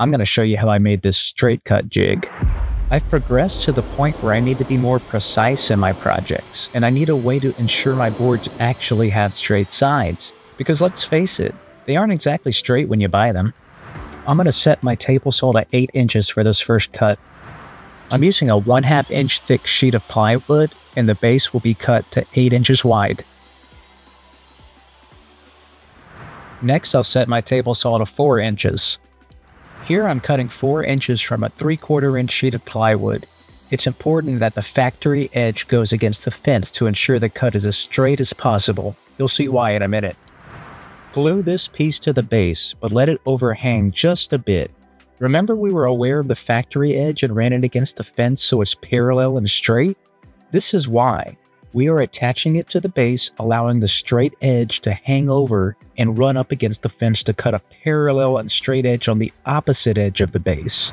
I'm going to show you how I made this straight cut jig. I've progressed to the point where I need to be more precise in my projects, and I need a way to ensure my boards actually have straight sides. Because let's face it, they aren't exactly straight when you buy them. I'm going to set my table saw to 8 inches for this first cut. I'm using a 1/2 inch thick sheet of plywood, and the base will be cut to 8 inches wide. Next, I'll set my table saw to 4 inches. Here I'm cutting 4 inches from a 3/4 inch sheet of plywood. It's important that the factory edge goes against the fence to ensure the cut is as straight as possible. You'll see why in a minute. Glue this piece to the base, but let it overhang just a bit. Remember we were aware of the factory edge and ran it against the fence so it's parallel and straight? This is why. We are attaching it to the base, allowing the straight edge to hang over and run up against the fence to cut a parallel and straight edge on the opposite edge of the base.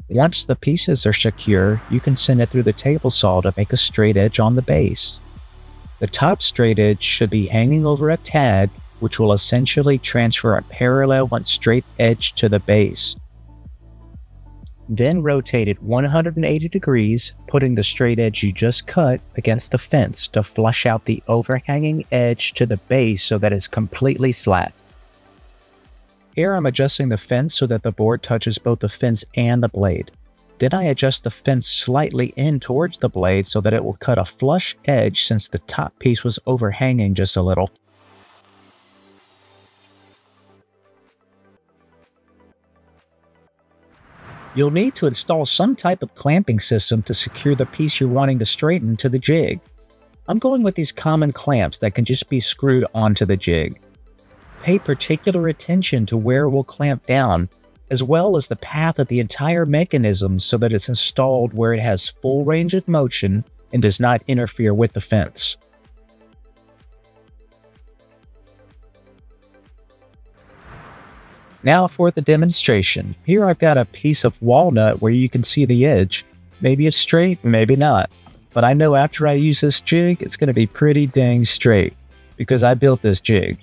Once the pieces are secure, you can send it through the table saw to make a straight edge on the base. The top straight edge should be hanging over a tag, which will essentially transfer a parallel and straight edge to the base. Then rotate it 180 degrees, putting the straight edge you just cut against the fence to flush out the overhanging edge to the base so that it's completely flat. Here I'm adjusting the fence so that the board touches both the fence and the blade. Then I adjust the fence slightly in towards the blade so that it will cut a flush edge since the top piece was overhanging just a little. You'll need to install some type of clamping system to secure the piece you're wanting to straighten to the jig. I'm going with these common clamps that can just be screwed onto the jig. Pay particular attention to where it will clamp down, as well as the path of the entire mechanism so that it's installed where it has full range of motion and does not interfere with the fence. Now for the demonstration. Here I've got a piece of walnut where you can see the edge. Maybe it's straight, maybe not. But I know after I use this jig, it's going to be pretty dang straight, because I built this jig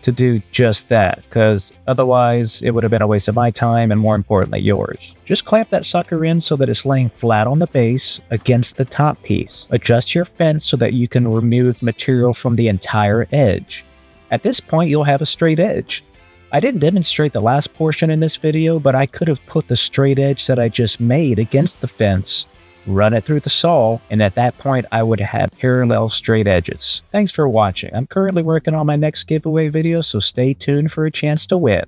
to do just that, because otherwise it would have been a waste of my time and, more importantly, yours. Just clamp that sucker in so that it's laying flat on the base against the top piece. Adjust your fence so that you can remove material from the entire edge. At this point, you'll have a straight edge. I didn't demonstrate the last portion in this video, but I could have put the straight edge that I just made against the fence, run it through the saw, and at that point I would have parallel straight edges. Thanks for watching. I'm currently working on my next giveaway video, so stay tuned for a chance to win.